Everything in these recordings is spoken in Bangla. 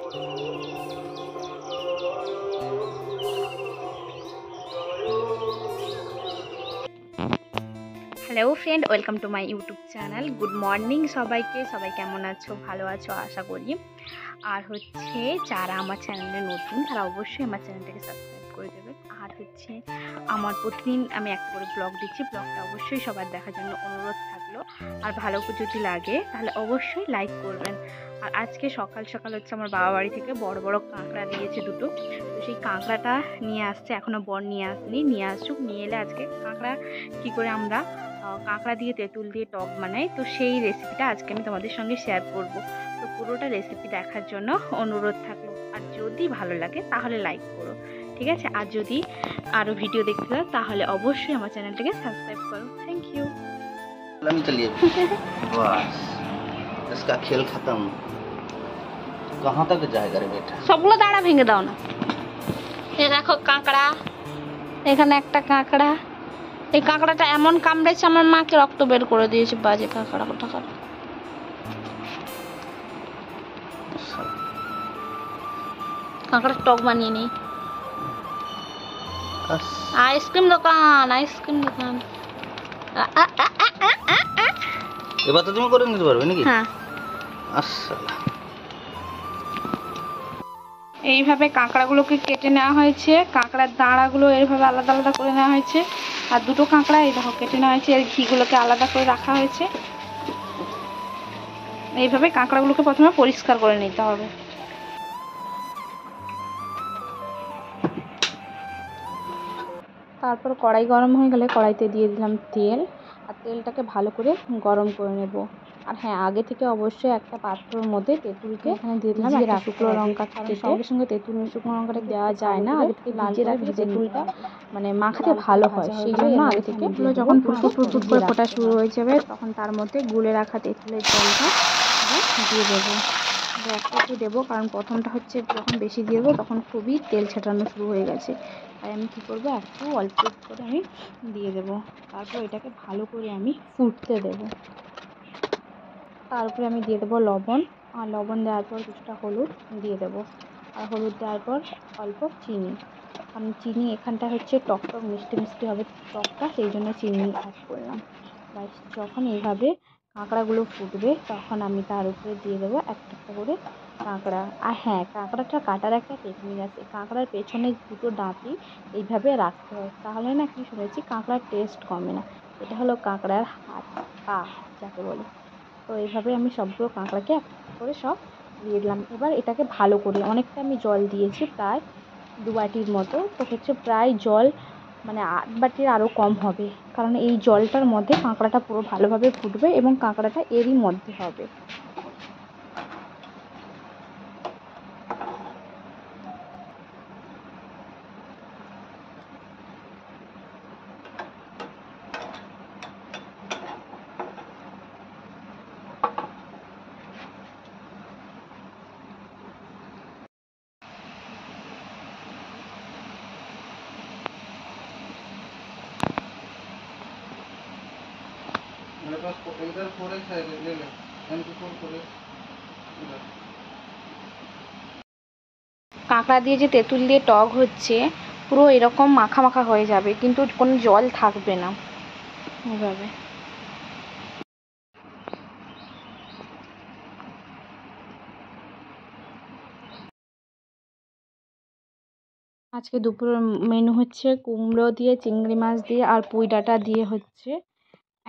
Hello friend, welcome to my YouTube channel. Good morning সবাইকে। সবাই কেমন আছো? ভালো আছো আশা করি। আর হচ্ছে যারা আমার চ্যানেলে নতুন তারা অবশ্যই আমার চ্যানেলটাকে সাবস্ক্রাইব করে দেবেন। আর হচ্ছে আমার প্রতিদিন আমি একটা করে ব্লগ দিচ্ছি, ব্লগটা অবশ্যই সবার দেখার জন্য অনুরোধ থাকলো। আর ভালো যদি লাগে তাহলে অবশ্যই লাইক করবেন। আর আজকে সকাল সকাল হচ্ছে আমার বাবা বাড়ি থেকে বড় বড় কাঁকড়া দিয়েছে দুটো, তো সেই কাঁকড়াটা নিয়ে আসছে। এখনও বর নিয়ে আসেনি, নিয়ে আসুক। নিয়ে এলে আজকে কাঁকড়া কী করে আমরা কাঁকড়া দিয়ে তেঁতুল দিয়ে টক বানাই, তো সেই রেসিপিটা আজকে আমি তোমাদের সঙ্গে শেয়ার করব। তো পুরোটা রেসিপি দেখার জন্য অনুরোধ থাকলো। আর যদি ভালো লাগে তাহলে লাইক করো, ঠিক আছে? আর যদি আরও ভিডিও দেখতে চাও তাহলে অবশ্যই আমার চ্যানেলটাকে সাবস্ক্রাইব করো। Thank you. चलिए बस इसका खेल खत्म। कहाँ तक जाएगा रे बेटा? সবগুলো দাঁড়া ভেঙে দাও না। এ দেখো কাঁকড়া, এখানে একটা কাঁকড়া। এই কাঁকড়াটা এমন কামড়েছে আমার মাকে রক্ত বের করে দিয়েছে। বাজে কাঁকড়া কোথাকার। কাঁকড়ার টক বানিয়ে নেই। আইসক্রিম দোকান, আইসক্রিম দোকান। এবার তো তুমি করে নিতে পারবে নাকি? হ্যাঁ। আসসালা এইভাবে কাঁকড়াগুলোকে কেটে নেওয়া হয়েছে। কাঁকড়ার দাঁড়াগুলো এইভাবে আলাদা আলাদা করে নেওয়া হয়েছে। আর দুটো কাঁকড়া এই দেখো কেটে নেওয়া হয়েছে। এর ঘিগুলোকে আলাদা করে রাখা হয়েছে। এইভাবে কাঁকড়াগুলোকে প্রথমে পরিষ্কার করে নিতে হবে। তারপর কড়াই গরম হয়ে গেলে কড়াইতে দিয়ে দিলাম তেল। আর তেলটাকে ভালো করে গরম করে নেব। আর হ্যাঁ, আগে থেকে অবশ্যই একটা পাত্রের মধ্যে তেঁতুলকে এখানে দিয়ে দিলাম একটা শুকনো লঙ্কা, কারণ সঙ্গে সঙ্গে তেঁতুল শুকনো লঙ্কাটা দেওয়া যায় না। আগে থেকে ভিজিয়ে রাখলে তেঁতুলটা মানে মাখাতে ভালো হয়, সেই জন্য আগে থেকে যখন ফুটফুট করে ফোটা শুরু হয়ে যাবে তখন তার মধ্যে গুলে রাখা তেঁতুলের জলটা দিয়ে দেবো। একটু দেবো, কারণ প্রথমটা হচ্ছে যখন বেশি দিয়ে দেবো তখন খুবই তেল ছেটানো শুরু হয়ে গেছে। তাই আমি কী করবো, একটু অল্প করে আমি দিয়ে দেবো। তারপর এটাকে ভালো করে আমি ফুটতে দেবো। তারপরে আমি দিয়ে দেবো লবণ। আর লবণ দেওয়ার পর কিছুটা হলুদ দিয়ে দেবো। আর হলুদ দেওয়ার পর অল্প চিনি, কারণ চিনি এখানটা হচ্ছে টক টক মিষ্টি মিষ্টি হবে টকটা, সেই জন্য চিনি অ্যাড করলাম। ব্যাস, যখন এইভাবে কাঁকড়াগুলো ফুটবে তখন আমি তার উপরে দিয়ে দেবো একটা একটা করে কাঁকড়া। আর হ্যাঁ, কাঁকড়াটা কাটার একটা টেকনিক আছে। কাঁকড়ার পেছনে দুটো দাঁতই এইভাবে রাখতে হয়, তাহলে না কি শুনেছি কাঁকড়ার টেস্ট কমে না। এটা হলো কাঁকড়ার হাত, পা যাকে বলে। তো এইভাবে আমি সবগুলো কাঁকড়াকে একটা করে সব দিয়ে দিলাম। এবার এটাকে ভালো করে, অনেকটা আমি জল দিয়েছি, প্রায় 2 বাটির মতো। তো হচ্ছে প্রায় জল মানে 8 বাটির আরও কম হবে, কারণ এই জলটার মধ্যে কাঁকড়াটা পুরো ভালোভাবে ফুটবে এবং কাঁকড়াটা এরই মধ্যে হবে। मेरे पास इधर 4x है, ले ले MP4 4x इधर। কাঁকড়া দিয়ে যে তেঁতুল দিয়ে টক হচ্ছে পুরো এরকম মাখা মাখা হয়ে যাবে, কিন্তু কোনো জল থাকবে না এভাবে। আজকে দুপুরের মেনু হচ্ছে কুমড়ো দিয়ে, চিংড়ি মাছ দিয়ে আর পুঁই ডাঁটা দিয়ে হচ্ছে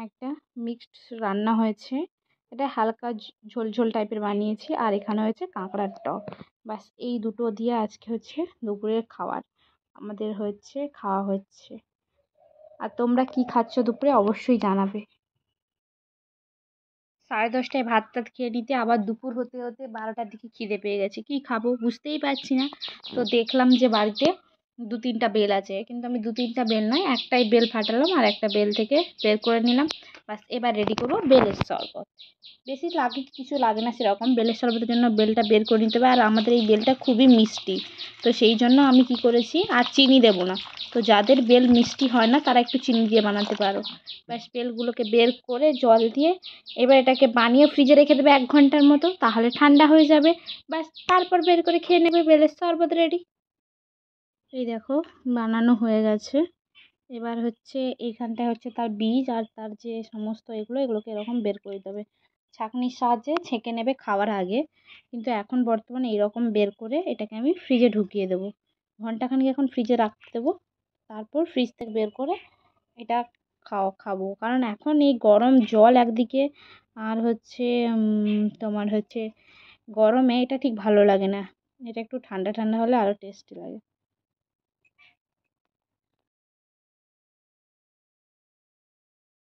একটা মিক্সড রান্না হয়েছে। এটা হালকা ঝোল ঝোল টাইপের বানিয়েছি। আর এখানে হয়েছে কাঁকড়ার টক। ব্যাস, এই দুটো দিয়ে আজকে হচ্ছে দুপুরের খাবার আমাদের হচ্ছে খাওয়া হচ্ছে। আর তোমরা কি খাচ্ছ দুপুরে অবশ্যই জানাবে। 10:30টায় ভাত টাত খেয়ে নিতে আবার দুপুর হতে হতে 12টার দিকে খিদে পেয়ে গেছে। কি খাবো বুঝতেই পারছি না। তো দেখলাম যে বাড়িতে 2-3টা বেল আছে, কিন্তু আমি 2-3টা বেল নয়, একটাই বেল ফাটালাম আর একটা বেল থেকে বের করে নিলাম। বাস এবার রেডি করবো বেলের শরবত। বেশি কিছু লাগে না সেরকম, বেলের শরবতের জন্য বেলটা বের করে নিতে হবে। আর আমাদের এই বেলটা খুবই মিষ্টি, তো সেই জন্য আমি কি করেছি, আর চিনি দেবো না। তো যাদের বেল মিষ্টি হয় না তারা একটু চিনি দিয়ে বানাতে পারো। ব্যাস বেলগুলোকে বের করে জল দিয়ে এবার এটাকে বানিয়ে ফ্রিজে রেখে দেবে 1 ঘন্টার মতো, তাহলে ঠান্ডা হয়ে যাবে। ব্যাস তারপর বের করে খেয়ে নেবে, বেলের শরবত রেডি। এই দেখো বানানো হয়ে গেছে। এবার হচ্ছে এইখানটায় হচ্ছে তার বীজ আর তার যে সমস্ত এগুলোকে এরকম বের করে দিতে হবে, ছাঁকনির সাহায্যে ছেঁকে নেবে খাওয়ার আগে। কিন্তু এখন বর্তমানে এইরকম বের করে এটাকে আমি ফ্রিজে ঢুকিয়ে দেবো, ঘন্টাখানেক এখন ফ্রিজে রাখতে দেবো। তারপর ফ্রিজ থেকে বের করে এটা খাবো, কারণ এখন এই গরম জল একদিকে, আর হচ্ছে তোমার হচ্ছে গরমে এটা ঠিক ভালো লাগে না, এটা একটু ঠান্ডা ঠান্ডা হলে আরও টেস্টি লাগে।